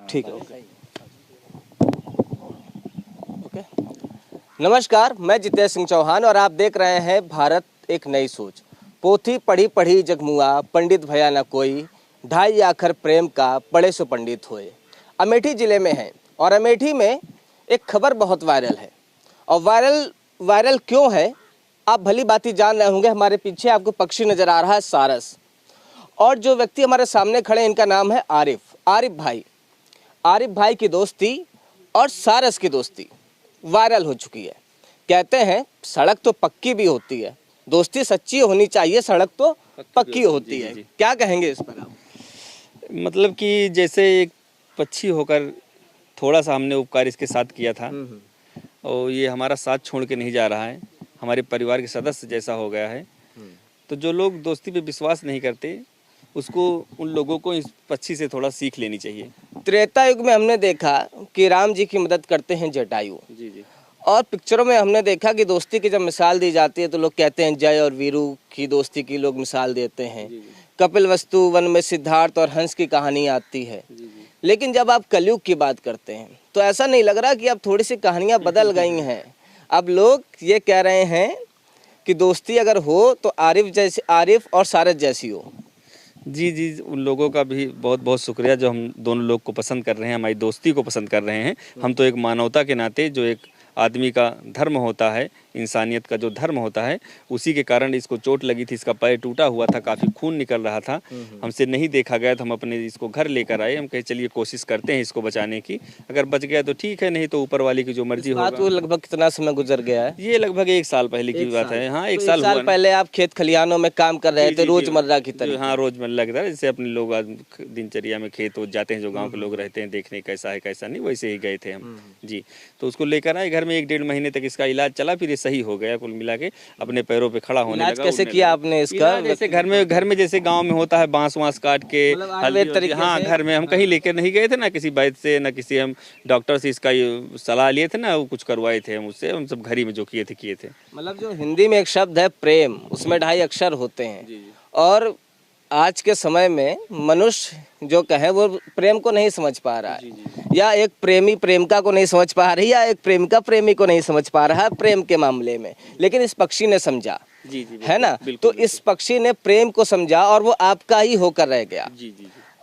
ठीक है, ओके। नमस्कार, मैं जितेश सिंह चौहान और आप देख रहे हैं भारत एक नई सोच। पोथी पढ़ी पढ़ी जगमुआ, पंडित भया न कोई, ढाई आखर प्रेम का पढ़े सो पंडित होए। अमेठी जिले में है और अमेठी में एक खबर बहुत वायरल है। और वायरल क्यों है आप भली बात ही जान रहे होंगे। हमारे पीछे आपको पक्षी नजर आ रहा है, सारस। और जो व्यक्ति हमारे सामने खड़े हैं, इनका नाम है आरिफ भाई की दोस्ती और सारस की दोस्ती वायरल हो चुकी है। कहते हैं सड़क तो पक्की भी होती है, दोस्ती सच्ची होनी चाहिए, सड़क तो पक्की होती है। क्या कहेंगे इस पर आप? मतलब कि जैसे एक पक्षी होकर थोड़ा सा हमने उपकार इसके साथ किया था और ये हमारा साथ छोड़ के नहीं जा रहा है, हमारे परिवार के सदस्य जैसा हो गया है। तो जो लोग दोस्ती पे विश्वास नहीं करते, उसको उन लोगों को इस पक्षी से थोड़ा सीख लेनी चाहिए। त्रेता युग में हमने देखा कि राम जी की मदद करते हैं जटायु। जी। और पिक्चरों में हमने देखा कि दोस्ती की जब मिसाल दी जाती है तो लोग कहते हैं जय और वीरू की दोस्ती की लोग मिसाल देते हैं। कपिलवस्तु वन में सिद्धार्थ और हंस की कहानी आती है। लेकिन जब आप कलयुग की बात करते हैं तो ऐसा नहीं लग रहा कि अब थोड़ी सी कहानियां बदल गई हैं। अब लोग ये कह रहे हैं कि दोस्ती अगर हो तो आरिफ और सारस जैसी हो। जी, उन लोगों का भी बहुत बहुत शुक्रिया जो हम दोनों लोग को पसंद कर रहे हैं, हमारी दोस्ती को पसंद कर रहे हैं। हम तो एक मानवता के नाते, जो एक आदमी का धर्म होता है, इंसानियत का जो धर्म होता है, उसी के कारण इसको चोट लगी थी, इसका पैर टूटा हुआ था, काफ़ी खून निकल रहा था। हमसे नहीं देखा गया तो हम अपने इसको घर लेकर आए। हम कहे चलिए कोशिश करते हैं इसको बचाने की, अगर बच गया तो ठीक है, नहीं तो ऊपर वाले की जो मर्जी होगा। तो लगभग कितना समय गुजर गया है? ये लगभग 1 साल पहले की बात है। हाँ, एक साल पहले आप खेत खलिहानों में काम कर रहे थे रोजमर्रा की तरह? हाँ, रोजमर्रा की तरह, जैसे अपने लोग दिनचर्या में खेत जाते हैं, जो गाँव के लोग रहते हैं, देखने कैसा है कैसा नहीं, वैसे ही गए थे हम। जी, तो उसको लेकर आए घर में। 1-1.5 महीने तक इसका इलाज चला, फिर ये सही हो गया, कुल मिला के अपने पैरों पे खड़ा होने लगा। कैसे किया आपने इसका? जैसे घर में जैसे गांव में होता है, बांस वांस काट के हाँ, घर में हम कहीं लेकर नहीं गए थे ना, किसी वैद्य से ना किसी हम डॉक्टर से इसका सलाह लिए थे ना, वो कुछ करवाए थे हम उससे। हम सब घर ही में जो किए थे। मतलब जो हिंदी में एक शब्द है प्रेम, उसमें 2.5 अक्षर होते हैं। और आज के समय में मनुष्य जो कहे वो प्रेम को नहीं समझ पा रहा है, या एक प्रेमी प्रेमिका को नहीं समझ पा रही, या एक प्रेमिका प्रेमी को नहीं समझ पा रहा है प्रेम के मामले में। लेकिन इस पक्षी ने समझा, है ना? तो इस पक्षी ने प्रेम को समझा और वो आपका ही होकर रह गया।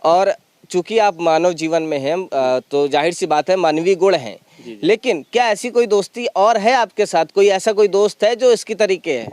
और चूंकि आप मानव जीवन में हैं तो जाहिर सी बात है मानवीय गुण हैं। लेकिन क्या ऐसी कोई दोस्ती और है आपके साथ? कोई ऐसा कोई दोस्त है जो इसकी तरीके है?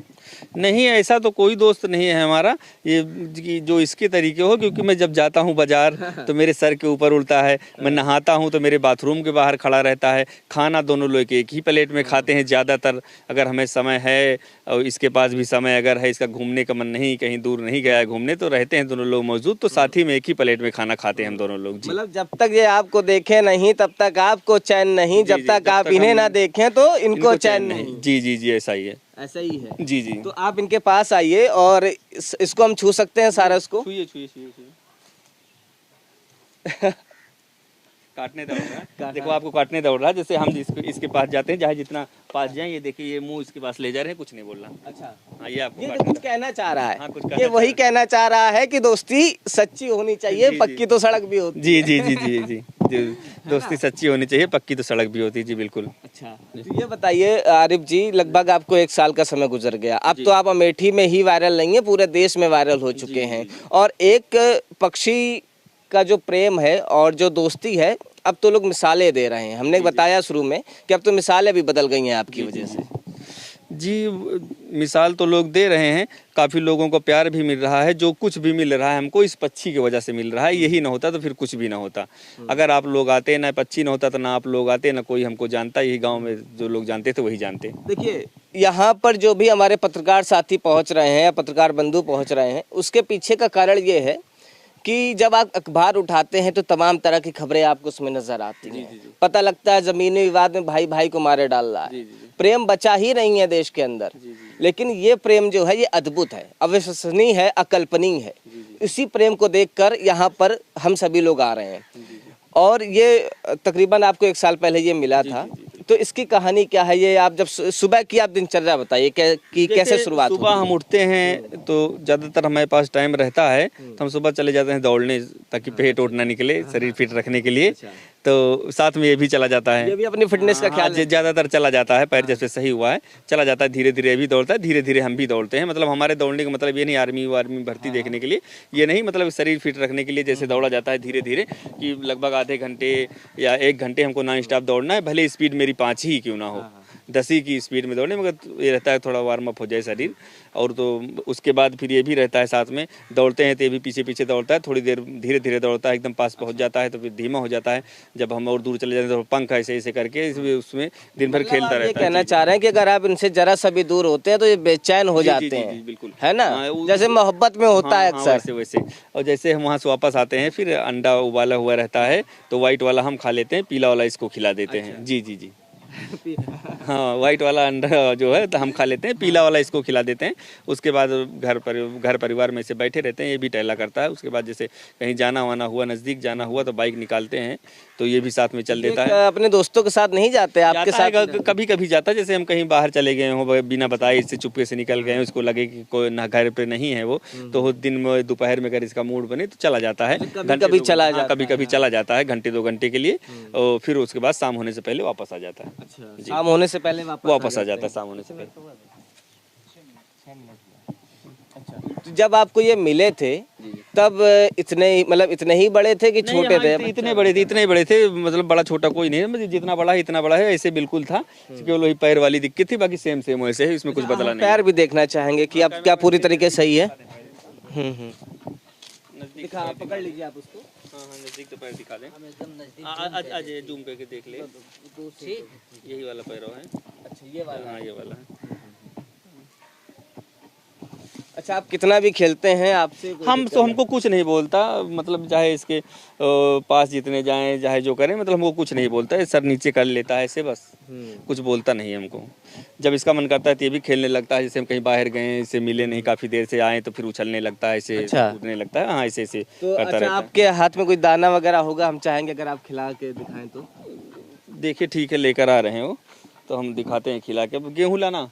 नहीं, ऐसा तो कोई दोस्त नहीं है हमारा ये जो इसके तरीके हो। क्योंकि मैं जब जाता हूँ बाजार तो मेरे सर के ऊपर उड़ता है, मैं नहाता हूँ तो मेरे बाथरूम के बाहर खड़ा रहता है। खाना दोनों लोग एक ही प्लेट में खाते हैं ज़्यादातर, अगर हमें समय है और इसके पास भी समय अगर है, इसका घूमने का मन नहीं, कहीं दूर नहीं गया है घूमने, तो रहते हैं दोनों लोग मौजूद, तो साथ ही में एक ही प्लेट में खाना खाते हैं हम दोनों लोग। मतलब जब तक ये आपको देखे नहीं तब तक आपको चैन नहीं, जब तक आप इन्हें ना देखें तो इनको चैन नहीं। जी, ऐसा ही है। ऐसा ही है। जी। तो आप इनके पास आइए और इसको हम छू सकते हैं सारस को? छुइए। काटने दौड़ रहा है, देखो आपको काटने दौड़ रहा है। जैसे हम इसके पास जाते हैं, चाहे जितना पास जाए, ये देखिए ये मुंह इसके पास ले जा रहे हैं, कुछ नहीं बोल रहा। अच्छा, हाँ, ये आपको कुछ कहना चाह रहा है। हाँ, ये वही कहना चाह रहा है कि दोस्ती सच्ची होनी चाहिए, पक्की तो सड़क भी होती। जी। दोस्ती सच्ची होनी चाहिए, पक्की तो सड़क भी होती। जी बिल्कुल। अच्छा, तो ये बताइए आरिफ जी, लगभग आपको 1 साल का समय गुजर गया। अब तो आप अमेठी में ही वायरल नहीं है, पूरे देश में वायरल हो चुके हैं। और एक पक्षी का जो प्रेम है और जो दोस्ती है, अब तो लोग मिसालें दे रहे हैं। हमने बताया शुरू में कि अब तो मिसालें भी बदल गई हैं आपकी वजह से। जी, मिसाल तो लोग दे रहे हैं, काफ़ी लोगों को प्यार भी मिल रहा है। जो कुछ भी मिल रहा है हमको इस पक्षी की वजह से मिल रहा है। यही ना होता तो फिर कुछ भी ना होता। अगर आप लोग आते ना, पक्षी ना होता तो ना आप लोग आते, ना कोई हमको जानता। यही गांव में जो लोग जानते थे वही जानते। देखिए, यहाँ पर जो भी हमारे पत्रकार साथी पहुँच रहे हैं या पत्रकार बंधु पहुँच रहे हैं, उसके पीछे का कारण ये है कि जब आप अखबार उठाते हैं तो तमाम तरह की खबरें आपको उसमें नजर आती हैं। पता लगता है जमीनी विवाद में भाई भाई को मारे डाल रहा है। प्रेम बचा ही नहीं है देश के अंदर। लेकिन ये प्रेम जो है ये अद्भुत है, अविश्वसनीय है, अकल्पनीय है। इसी प्रेम को देखकर यहाँ पर हम सभी लोग आ रहे हैं। और ये तकरीबन आपको 1 साल पहले ये मिला था। तो इसकी कहानी क्या है? ये आप जब सुबह की आप दिनचर्या बताइए कि कैसे शुरुआत सुबह हम उठते हैं तो ज़्यादातर हमारे पास टाइम रहता है तो हम सुबह चले जाते हैं दौड़ने, ताकि पेट ओट ना निकले, शरीर फिट रखने के लिए। तो साथ में ये भी चला जाता है, ये भी अपनी फिटनेस का ख्याल ज़्यादातर चला जाता है। पैर जैसे सही हुआ है चला जाता है, धीरे धीरे भी दौड़ता है, धीरे धीरे हम भी दौड़ते हैं। मतलब हमारे दौड़ने का मतलब ये नहीं आर्मी भर्ती देखने के लिए, ये नहीं, मतलब शरीर फिट रखने के लिए जैसे दौड़ा जाता है धीरे धीरे, कि लगभग आधे घंटे या 1 घंटे हमको नॉन स्टॉप दौड़ना है, भले स्पीड मेरी 5 ही क्यों ना हो, 10 ही की स्पीड में दौड़ने, मगर ये रहता है थोड़ा वार्म अप हो जाए शरीर। और तो उसके बाद फिर ये भी रहता है साथ में, दौड़ते हैं तो ये भी पीछे पीछे दौड़ता है, थोड़ी देर धीरे धीरे दौड़ता है, एकदम पास पहुंच जाता है तो फिर धीमा हो जाता है। जब हम और दूर चले जाते हैं तो पंख ऐसे ऐसे करके उसमें दिन भर खेलता रहता है। कहना चाह रहे हैं कि अगर आप इनसे जरा सा भी दूर होते हैं तो ये बेचैन हो जाते हैं, बिल्कुल, है ना, जैसे मोहब्बत में होता है अक्सर वैसे। और जैसे हम वहाँ से वापस आते हैं फिर अंडा उबाला हुआ रहता है तो व्हाइट वाला हम खा लेते हैं, पीला वाला इसको खिला देते हैं। जी जी जी हाँ, व्हाइट वाला अंडा जो है तो हम खा लेते हैं, पीला वाला इसको खिला देते हैं। उसके बाद घर परिवार में से बैठे रहते हैं, ये भी टहला करता है। उसके बाद जैसे कहीं जाना वाना हुआ, नज़दीक जाना हुआ तो बाइक निकालते हैं तो ये भी साथ में चल देता है। अपने दोस्तों के साथ नहीं जाते? आपके साथ कभी कभी जाता है, जैसे हम कहीं बाहर चले गए हों बिना बताए, इससे चुपके से निकल गए, उसको लगे कि कोई ना घर पे नहीं है वो, तो दिन में दोपहर में अगर इसका मूड बने तो चला जाता है, कभी कभी चला जाता है घंटे 2 घंटे के लिए, और फिर उसके बाद शाम होने से पहले वापस आ जाता है। शाम होने से पहले वापस आ जाता है, शाम होने से पहले। तो जब आपको ये मिले थे तब इतने ही, मतलब इतने ही बड़े थे कि छोटे थे? इतने बड़े थे, मतलब बड़ा छोटा कोई नहीं है, जितना बड़ा है इतना बड़ा है, ऐसे बिल्कुल था। केवल वही पैर वाली दिक्कत थी, बाकी सेम वैसे है, इसमें कुछ बदला नहीं। पैर भी देखना चाहेंगे कि अब क्या पूरी तरीके सही है? दिखा, पकड़ लीजिए आप उसको। हाँ, नजदीक तो पैर दिखा दें, आज जूम करके देख ले, यही वाला पैर है। अच्छा, ये वाला? हाँ, ये वाला है। अच्छा, आप कितना भी खेलते हैं आपसे हमको कुछ नहीं बोलता, मतलब चाहे इसके पास जितने जाएं, चाहे जो करें, मतलब हमको कुछ नहीं बोलता है, सर नीचे कर लेता है ऐसे, बस कुछ बोलता नहीं हमको। जब इसका मन करता है तो ये भी खेलने लगता है, जैसे हम कहीं बाहर गए, इससे मिले नहीं, काफी देर से आए तो फिर उछलने लगता है, ऐसे कूदने लगता है। हाँ, ऐसे ऐसे तो करता रहता है। आपके हाथ में कोई दाना वगैरह होगा, हम चाहेंगे अगर आप खिला के दिखाएं तो। देखिए ठीक है, लेकर आ रहे हैं वो, तो हम दिखाते हैं खिला के। गेहूँ लाना,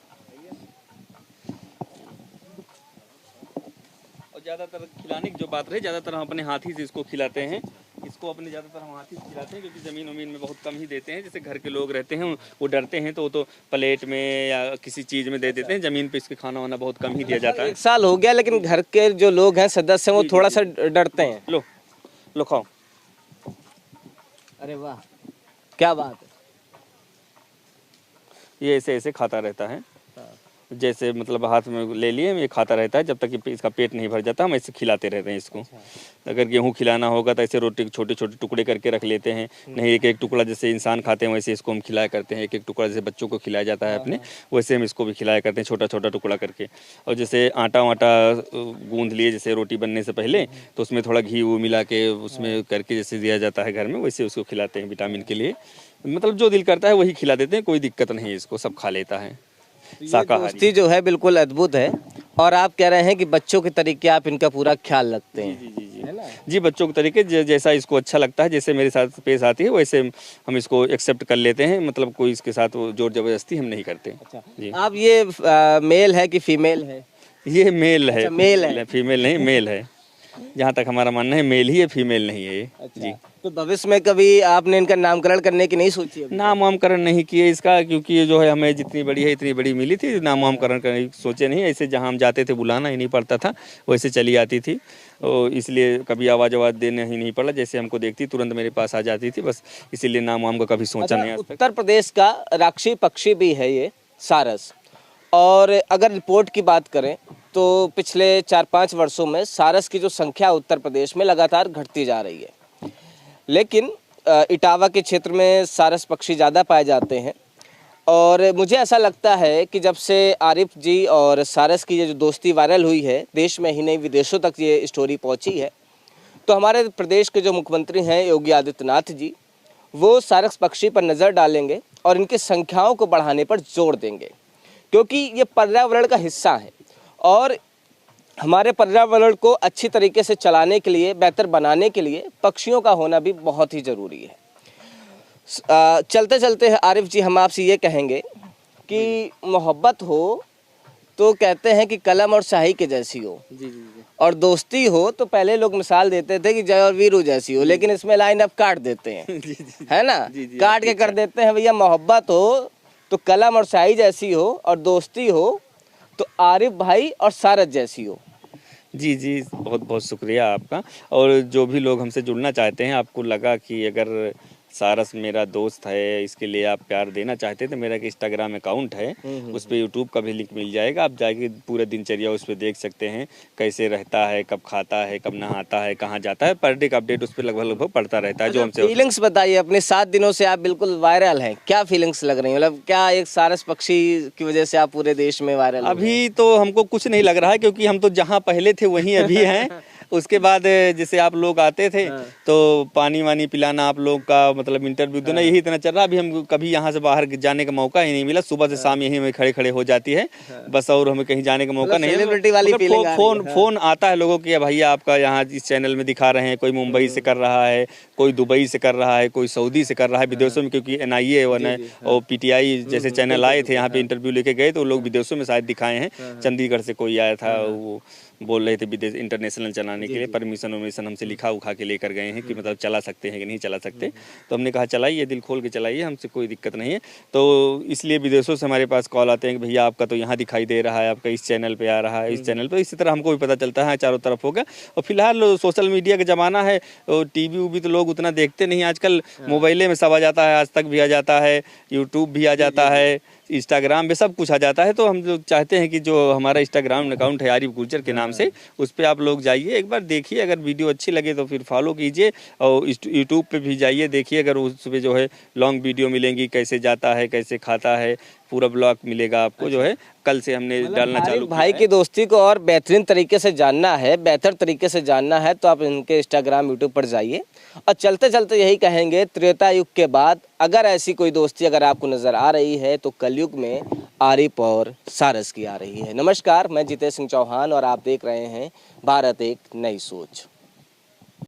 ज़्यादातर खिलाने की जो बात रही, ज़्यादातर हम अपने हाथ ही से इसको खिलाते हैं। इसको अपने ज़्यादातर हम हाथ ही से खिलाते हैं, क्योंकि ज़मीन वमीन में बहुत कम ही देते हैं। जैसे घर के लोग रहते हैं वो डरते हैं तो वो तो प्लेट में या किसी चीज़ में दे देते हैं, ज़मीन पे इसके खाना वाना बहुत कम ही दिया जाता है। 1 साल हो गया, लेकिन घर के जो लोग हैं, सदस्य हैं, वो थोड़ा सा डरते हैं। लो खाओ। अरे वाह, क्या बात है। ये ऐसे ऐसे खाता रहता है, जैसे मतलब हाथ में ले लिए, ये खाता रहता है जब तक कि इसका पेट नहीं भर जाता। हम ऐसे खिलाते रहते हैं इसको। अगर गेहूं खिलाना होगा तो ऐसे रोटी के छोटे छोटे टुकड़े करके रख लेते हैं, नहीं एक एक टुकड़ा जैसे इंसान खाते हैं वैसे इसको हम खिलाया करते हैं। एक एक टुकड़ा जैसे बच्चों को खिलाया जाता है अपने, वैसे हम इसको भी खिलाया करते हैं, छोटा छोटा टुकड़ा करके। और जैसे आटा वाटा गूंद लिए, जैसे रोटी बनने से पहले, तो उसमें थोड़ा घी वो मिला के उसमें करके जैसे दिया जाता है घर में, वैसे उसको खिलाते हैं विटामिन के लिए। मतलब जो दिल करता है वही खिला देते हैं, कोई दिक्कत नहीं है, इसको सब खा लेता है। दोस्ती जो है बिल्कुल अद्भुत है। और आप कह रहे हैं कि बच्चों के तरीके आप इनका पूरा ख्याल रखते हैं? जी, बच्चों के तरीके जैसा इसको अच्छा लगता है, जैसे मेरे साथ पेश आती है वैसे हम इसको एक्सेप्ट कर लेते हैं। मतलब कोई इसके साथ जोर जबरदस्ती हम नहीं करते। अच्छा, जी। आप ये मेल है कि फीमेल है? ये मेल है। अच्छा, मेल है, फीमेल नहीं, मेल है। जहाँ तक हमारा मानना है मेल ही है, फीमेल नहीं है ये। अच्छा। जी। तो भविष्य में कभी आपने इनका नामकरण करने की नहीं सोची? नामकरण नहीं किए इसका, क्योंकि ये जो है हमें जितनी बड़ी है इतनी बड़ी मिली थी, नामकरण करने की सोचे नहीं। ऐसे जहाँ हम जाते थे बुलाना ही नहीं पड़ता था, वैसे चली आती थी, और इसलिए कभी आवाज़ देने ही नहीं पड़ा। जैसे हमको देखती तुरंत मेरे पास आ जाती थी, बस इसीलिए नाम का कभी सोचा नहीं। उत्तर प्रदेश का राक्षी पक्षी भी है ये सारस, और अगर रिपोर्ट की बात करें तो पिछले 4-5 वर्षों में सारस की जो संख्या उत्तर प्रदेश में लगातार घटती जा रही है। लेकिन इटावा के क्षेत्र में सारस पक्षी ज़्यादा पाए जाते हैं, और मुझे ऐसा लगता है कि जब से आरिफ जी और सारस की ये जो दोस्ती वायरल हुई है, देश में ही नहीं विदेशों तक ये स्टोरी पहुंची है, तो हमारे प्रदेश के जो मुख्यमंत्री हैं योगी आदित्यनाथ जी, वो सारस पक्षी पर नज़र डालेंगे और इनकी संख्याओं को बढ़ाने पर जोर देंगे, क्योंकि ये पर्यावरण का हिस्सा है। और हमारे पर्यावरण को अच्छी तरीके से चलाने के लिए, बेहतर बनाने के लिए पक्षियों का होना भी बहुत ही ज़रूरी है। चलते चलते आरिफ जी हम आपसे ये कहेंगे कि मोहब्बत हो तो कहते हैं कि कलम और शाही के जैसी हो, जी। और दोस्ती हो तो पहले लोग मिसाल देते थे कि जय और वीरू जैसी हो, लेकिन इसमें लाइन अब काट देते हैं। है ना, काट के कर देते हैं भैया, मोहब्बत हो तो कलम और शाही जैसी हो, और दोस्ती हो तो आरिफ भाई और सारस जैसी हो। जी, बहुत बहुत शुक्रिया आपका। और जो भी लोग हमसे जुड़ना चाहते हैं, आपको लगा कि अगर सारस मेरा दोस्त है, इसके लिए आप प्यार देना चाहते हैं, तो मेरा एक इंस्टाग्राम अकाउंट है, उस पर यूट्यूब का भी लिंक मिल जाएगा। आप जाके पूरा दिनचर्या उस पर देख सकते हैं, कैसे रहता है, कब खाता है, कब नहाता है, कहाँ जाता है, पर डे का अपडेट उस पर लगभग पड़ता रहता है। जो हमसे फीलिंग्स बताइए अपने, 7 दिनों से आप बिल्कुल वायरल हैं, क्या फीलिंग्स लग रही है? मतलब क्या एक सारस पक्षी की वजह से आप पूरे देश में वायरल? अभी तो हमको कुछ नहीं लग रहा है, क्योंकि हम तो जहाँ पहले थे वहीं अभी हैं। उसके बाद जैसे आप लोग आते थे तो पानी वानी पिलाना आप लोग का, मतलब इंटरव्यू देना, यही इतना चल रहा। अभी हम कभी यहाँ से बाहर जाने का मौका ही नहीं मिला। सुबह से शाम यहीं में खड़े खड़े हो जाती है बस, और हमें कहीं जाने का मौका नहीं है। फोन आता है लोगों की, भैया आपका यहाँ इस चैनल में दिखा रहे हैं, कोई मुंबई से कर रहा है, कोई दुबई से कर रहा है, कोई सऊदी से कर रहा है, विदेशों में, क्योंकि NIA और PTI जैसे चैनल आए थे यहाँ पे इंटरव्यू लेके गए, तो लोग विदेशों में शायद दिखाए हैं। चंडीगढ़ से कोई आया था, वो बोल रहे थे विदेश इंटरनेशनल चलाने के लिए, परमिशन हमसे लिखा उखा के लेकर गए हैं कि मतलब चला सकते हैं कि नहीं चला सकते। तो हमने कहा चलाइए, दिल खोल के चलाइए, हमसे कोई दिक्कत नहीं है। तो इसलिए विदेशों से हमारे पास कॉल आते हैं कि भैया आपका तो यहाँ दिखाई दे रहा है, आपका इस चैनल पे आ रहा है, इस चैनल पे। इसी तरह हमको भी पता चलता है चारों तरफ होगा। और फिलहाल सोशल मीडिया का ज़माना है, TV भी तो लोग उतना देखते नहीं आजकल। मोबाइले में सब आ जाता है, आज तक भी आ जाता है, यूट्यूब भी आ जाता है, इंस्टाग्राम पे सब कुछ आ जाता है। तो हम लोग चाहते हैं कि जो हमारा इंस्टाग्राम अकाउंट है आरिफ गुर्जर के नाम से, उस पर आप लोग जाइए, एक बार देखिए, अगर वीडियो अच्छी लगे तो फिर फॉलो कीजिए। और यूट्यूब पे भी जाइए, देखिए, अगर उस पर जो है लॉन्ग वीडियो मिलेंगी, कैसे जाता है, कैसे खाता है, पूरा ब्लॉग मिलेगा आपको। जो है कल से हमने डालना चालू किया भाई की दोस्ती को और बेहतरीन तरीके से जानना है, बेहतर तरीके से जानना है, तो आप इनके इंस्टाग्राम यूट्यूब पर जाइए। और चलते चलते यही कहेंगे, त्रेता युग के बाद अगर ऐसी कोई दोस्ती अगर आपको नजर आ रही है तो कलयुग में आरिफ और सारस की आ रही है। नमस्कार, मैं जितेश सिंह चौहान और आप देख रहे हैं भारत एक नई सोच।